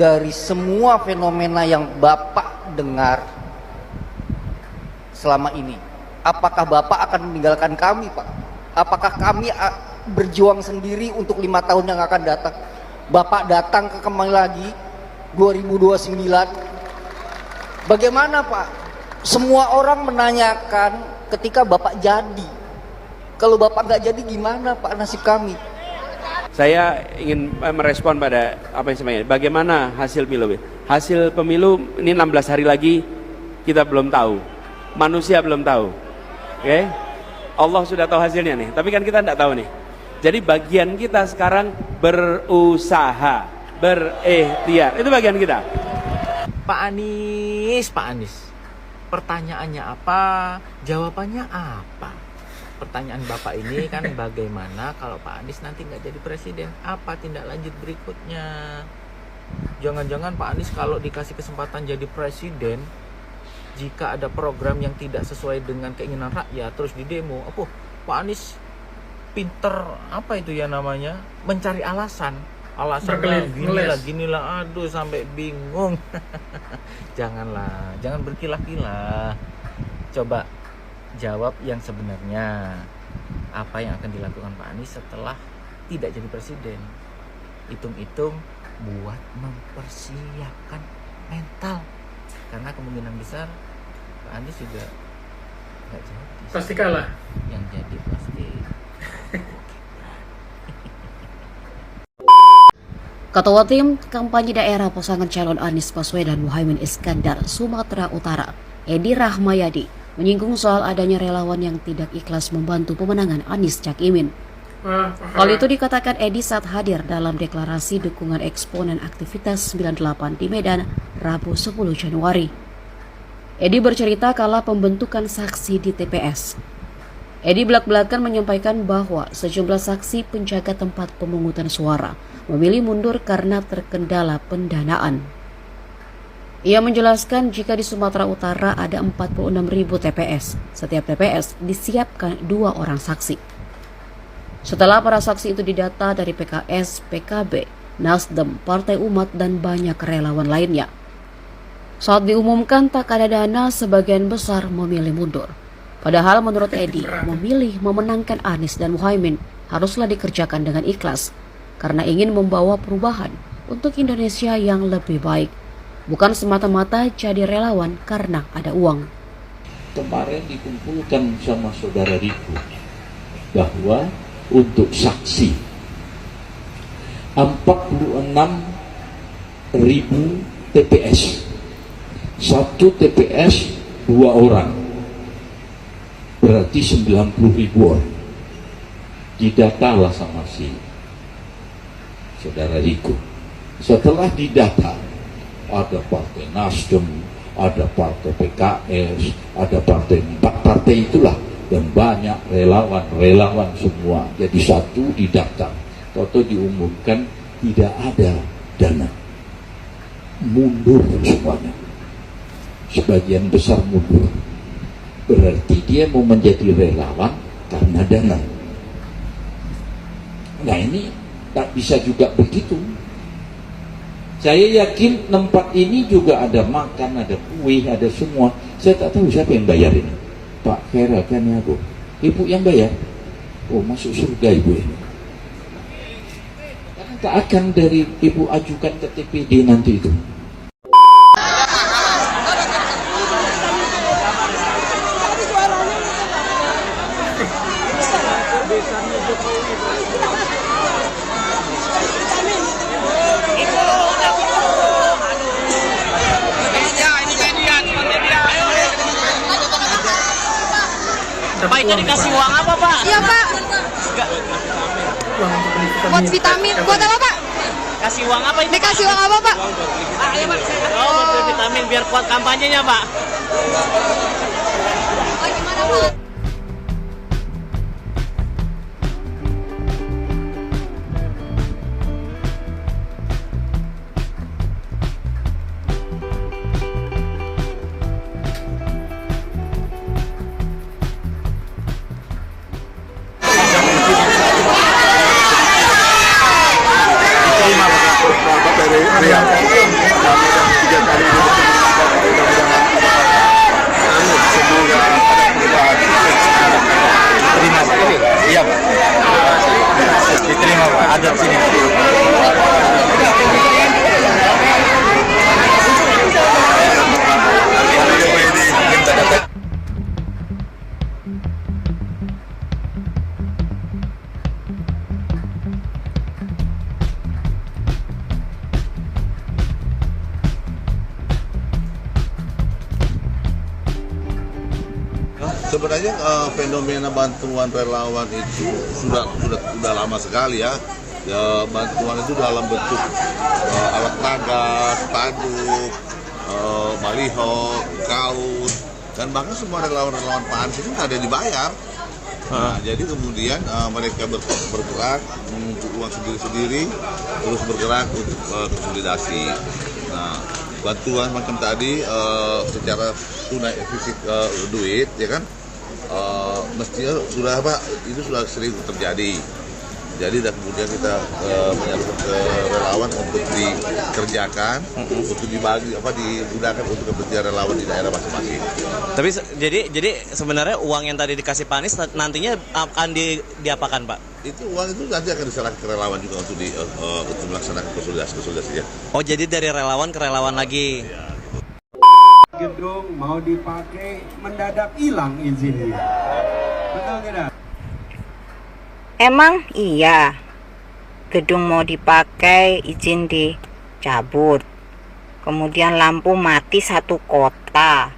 [SPEAKER 7] dari semua fenomena yang Bapak dengar selama ini? Apakah Bapak akan meninggalkan kami Pak? Apakah kami berjuang sendiri untuk 5 tahun yang akan datang? Bapak datang ke kembali lagi 2029. Bagaimana Pak? Semua orang menanyakan ketika Bapak jadi. Kalau Bapak nggak jadi gimana Pak nasib kami?
[SPEAKER 1] Saya ingin merespon pada apa yang sebenarnya. Bagaimana hasil pemilu? Hasil pemilu ini 16 hari lagi kita belum tahu. Manusia belum tahu. Oke? Allah sudah tahu hasilnya nih, tapi kan kita tidak tahu nih. Jadi bagian kita sekarang berusaha, berikhtiar. Itu bagian kita.
[SPEAKER 3] Pak Anies. Pertanyaannya apa? Jawabannya apa? Pertanyaan Bapak ini kan bagaimana kalau Pak Anies nanti nggak jadi presiden? Apa tindak lanjut berikutnya? Jangan-jangan Pak Anies kalau dikasih kesempatan jadi presiden, jika ada program yang tidak sesuai dengan keinginan rakyat terus didemo, Pak Anies pinter apa itu ya namanya, mencari alasannya ginilah, aduh sampai bingung. Jangan berkilah-kilah. Coba jawab yang sebenarnya, apa yang akan dilakukan Pak Anies setelah tidak jadi presiden. Hitung-hitung buat mempersiapkan mental, karena kemungkinan besar Pak Anies juga nggak jadi.
[SPEAKER 10] Pasti kalah.
[SPEAKER 3] Yang jadi pasti.
[SPEAKER 16] Ketua Tim Kampanye Daerah Pasangan Calon Anies Baswedan Muhaimin Iskandar Sumatera Utara, Edi Rahmayadi, menyinggung soal adanya relawan yang tidak ikhlas membantu pemenangan Anies Cak Imin. Hal itu dikatakan Edi saat hadir dalam deklarasi dukungan eksponen aktivitas 98 di Medan, Rabu 10 Januari. Edi bercerita kala pembentukan saksi di TPS. Edi belak-belakan menyampaikan bahwa sejumlah saksi penjaga tempat pemungutan suara memilih mundur karena terkendala pendanaan. Ia menjelaskan jika di Sumatera Utara ada 46.000 TPS, setiap TPS disiapkan 2 orang saksi. Setelah para saksi itu didata dari PKS, PKB, Nasdem, Partai Umat, dan banyak relawan lainnya. Saat diumumkan tak ada dana, sebagian besar memilih mundur. Padahal menurut Edi, memilih memenangkan Anies dan Muhaimin haruslah dikerjakan dengan ikhlas, karena ingin membawa perubahan untuk Indonesia yang lebih baik, bukan semata-mata jadi relawan karena ada uang.
[SPEAKER 17] Kemarin dikumpulkan sama saudara Riko bahwa untuk saksi 46.000 TPS, 1 TPS 2 orang, berarti 90.000 orang. Didatalah sama si saudara Riko. Setelah didata, ada partai Nasdem, ada partai PKS, ada partai 4 partai itulah, dan banyak relawan semua. Jadi satu didata, toto diumumkan tidak ada dana, mundur semuanya, sebagian besar mundur. Berarti dia mau menjadi relawan karena dana. Nah ini tak bisa juga begitu. Saya yakin tempat ini juga ada makan, ada kue, ada semua. Saya tak tahu siapa yang bayar ini. Pak Kera kan ya Bu. Ibu yang bayar. Oh, masuk surga ibu ini. Karena tak akan dari ibu ajukan ke TPD nanti itu.
[SPEAKER 18] Pak, itu dikasih uang apa, Pak?
[SPEAKER 19] Iya, Pak. Buat vitamin. Buat apa, Pak?
[SPEAKER 18] Kasih uang apa itu?
[SPEAKER 19] Dikasih uang apa, Pak?
[SPEAKER 18] Oh, buat vitamin biar kuat kampanyenya, Pak.
[SPEAKER 19] Oh, gimana, Pak?
[SPEAKER 2] ada di sini.
[SPEAKER 8] Sebenarnya fenomena bantuan relawan itu sudah lama sekali ya. Bantuan itu dalam bentuk alat peraga, spanduk, baliho, kaos, dan bahkan semua relawan-relawan Pak Anies itu nggak ada yang dibayar. Nah, jadi kemudian mereka bergerak untuk uang sendiri-sendiri, terus bergerak untuk konsolidasi. Nah, bantuan macam tadi secara tunai fisik duit, ya kan? Mestinya sudah itu sudah sering terjadi. Jadi dan kemudian kita menyalurkan ke relawan untuk dikerjakan, untuk dibagi digunakan untuk kepentingan relawan di daerah masing-masing.
[SPEAKER 18] Tapi jadi sebenarnya uang yang tadi dikasih Pak Anies nantinya akan diapakan, Pak?
[SPEAKER 8] Itu uang itu nanti akan diserahkan ke relawan juga untuk untuk melaksanakan konsolidasinya.
[SPEAKER 18] Oh, jadi dari relawan ke relawan lagi.
[SPEAKER 8] Ya.
[SPEAKER 13] Gedung mau dipakai mendadak hilang izinnya. Betul tidak?
[SPEAKER 14] Emang iya, gedung mau dipakai izin dicabut, kemudian lampu mati satu kota,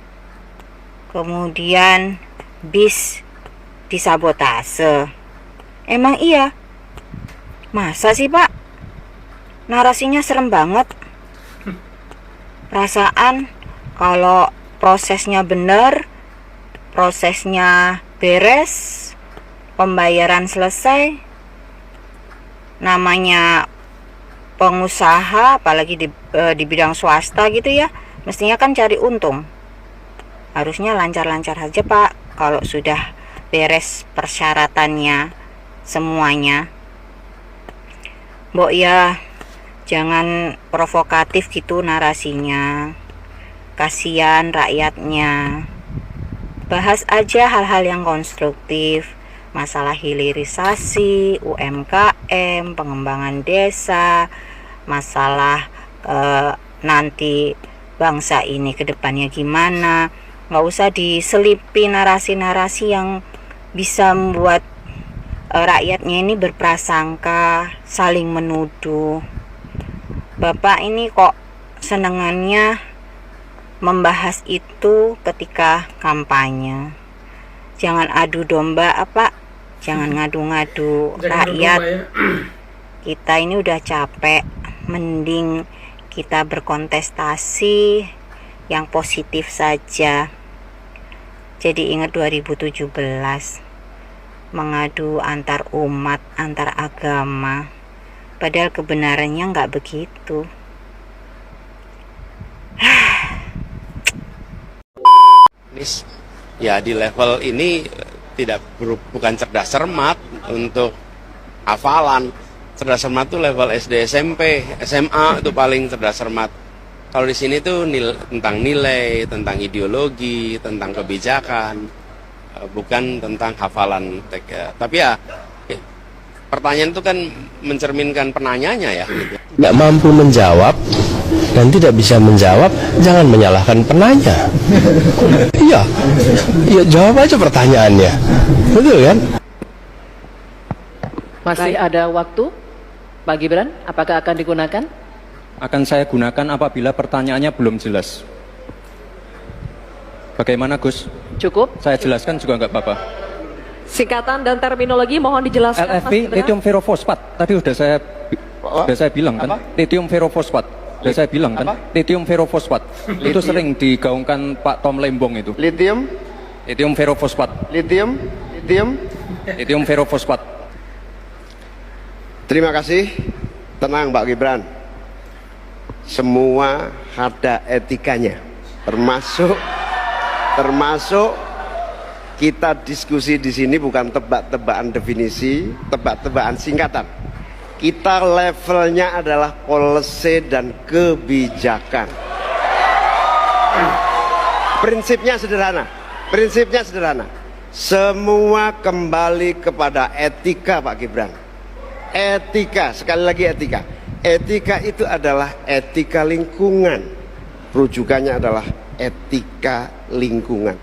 [SPEAKER 14] kemudian bis disabotase. Emang iya? Masa sih, Pak? Narasinya serem banget. Perasaan kalau prosesnya benar, prosesnya beres, pembayaran selesai, namanya pengusaha apalagi di bidang swasta gitu ya, mestinya kan cari untung. Harusnya lancar-lancar aja, Pak, kalau sudah beres persyaratannya semuanya. Mbok ya, jangan provokatif gitu narasinya, kasihan rakyatnya. Bahas aja hal-hal yang konstruktif, masalah hilirisasi, UMKM, pengembangan desa, masalah nanti bangsa ini ke depannya gimana. Nggak usah diselipi narasi-narasi yang bisa membuat rakyatnya ini berprasangka, saling menuduh. Bapak ini kok senengannya membahas itu ketika kampanye. Jangan adu domba apa? Jangan ngadu-ngadu rakyat. Kita ini udah capek. Mending kita berkontestasi yang positif saja. Jadi ingat 2017, mengadu antar umat, antar agama. Padahal kebenarannya nggak begitu.
[SPEAKER 1] Ya di level ini bukan cerdas cermat untuk hafalan. Cerdas cermat itu level SD, SMP, SMA itu paling cerdas cermat. Kalau di sini tuh tentang nilai, tentang ideologi, tentang kebijakan, bukan tentang hafalan teks. Tapi ya pertanyaan itu kan mencerminkan penanyanya ya.
[SPEAKER 20] Tidak mampu menjawab dan tidak bisa menjawab, jangan menyalahkan penanya. Iya, jawab aja pertanyaannya, betul kan?
[SPEAKER 26] Masih ada waktu, Pak Gibran, apakah akan digunakan?
[SPEAKER 12] Akan saya gunakan apabila pertanyaannya belum jelas. Bagaimana, Gus?
[SPEAKER 26] Cukup?
[SPEAKER 12] Saya jelaskan juga nggak apa-apa.
[SPEAKER 26] Singkatan dan terminologi mohon dijelaskan.
[SPEAKER 12] LFP, lithium ferrofosfat. Tadi sudah saya bilang kan, lithium ferrofosfat. Sudah saya bilang kan, lithium ferrofosfat. Itu sering digaungkan Pak Tom Lembong itu. Lithium ferrofosfat. Lithium ferrofosfat.
[SPEAKER 27] Terima kasih. Tenang, Pak Gibran. Semua ada etikanya. Termasuk kita diskusi di sini bukan tebak-tebakan definisi, tebak-tebakan singkatan. Kita levelnya adalah policy dan kebijakan. Prinsipnya sederhana. Semua kembali kepada etika, Pak Gibran. etika, sekali lagi etika. Etika itu adalah etika lingkungan. Rujukannya adalah etika lingkungan.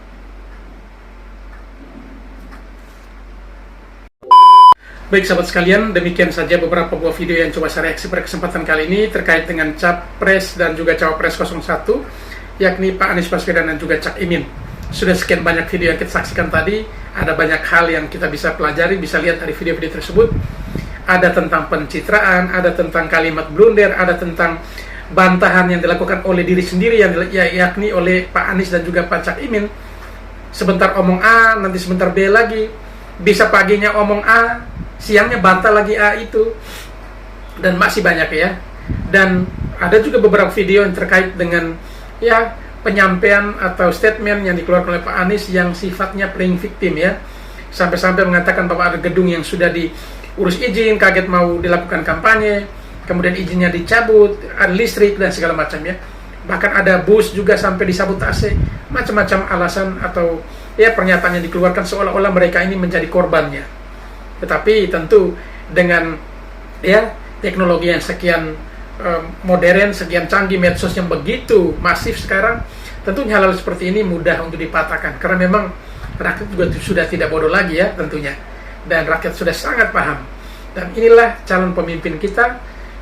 [SPEAKER 10] Baik sahabat sekalian, demikian saja beberapa buah video yang coba saya reaksi pada kesempatan kali ini terkait dengan Capres dan juga Cawapres 01, yakni Pak Anies Baswedan dan juga Cak Imin. Sudah sekian banyak video yang kita saksikan tadi, ada banyak hal yang kita bisa pelajari, bisa lihat dari video-video tersebut. Ada tentang pencitraan, ada tentang kalimat blunder, ada tentang bantahan yang dilakukan oleh diri sendiri, yang yakni oleh Pak Anies dan juga Pak Cak Imin. Sebentar omong A, nanti sebentar B lagi, bisa paginya omong A, siangnya bantah lagi A itu, dan masih banyak ya. Dan ada juga beberapa video yang terkait dengan ya penyampaian atau statement yang dikeluarkan oleh Pak Anies yang sifatnya playing victim ya, sampai-sampai mengatakan bahwa ada gedung yang sudah diurus izin, kaget mau dilakukan kampanye, kemudian izinnya dicabut, ada listrik dan segala macam ya. Bahkan ada bus juga sampai disabotase, macam-macam alasan atau ya pernyataan yang dikeluarkan seolah-olah mereka ini menjadi korbannya. Tetapi tentu dengan ya teknologi yang sekian modern, sekian canggih, medsos yang begitu masif sekarang, tentunya hal-hal seperti ini mudah untuk dipatahkan, karena memang rakyat juga sudah tidak bodoh lagi ya tentunya, dan rakyat sudah sangat paham. Dan inilah calon pemimpin kita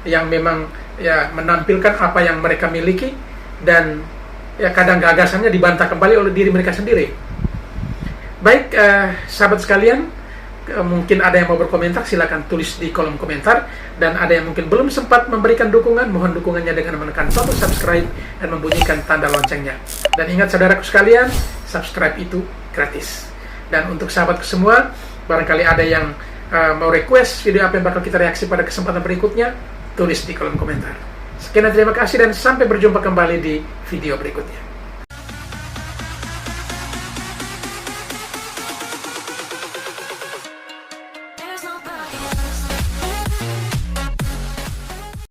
[SPEAKER 10] yang memang ya menampilkan apa yang mereka miliki, dan ya kadang gagasannya dibantah kembali oleh diri mereka sendiri. Baik sahabat sekalian, mungkin ada yang mau berkomentar, silakan tulis di kolom komentar. Dan ada yang mungkin belum sempat memberikan dukungan, mohon dukungannya dengan menekan tombol subscribe dan membunyikan tanda loncengnya. Dan ingat saudaraku sekalian, subscribe itu gratis. Dan untuk sahabatku semua, barangkali ada yang mau request video apa yang bakal kita reaksi pada kesempatan berikutnya, tulis di kolom komentar. Sekian dan terima kasih, dan sampai berjumpa kembali di video berikutnya.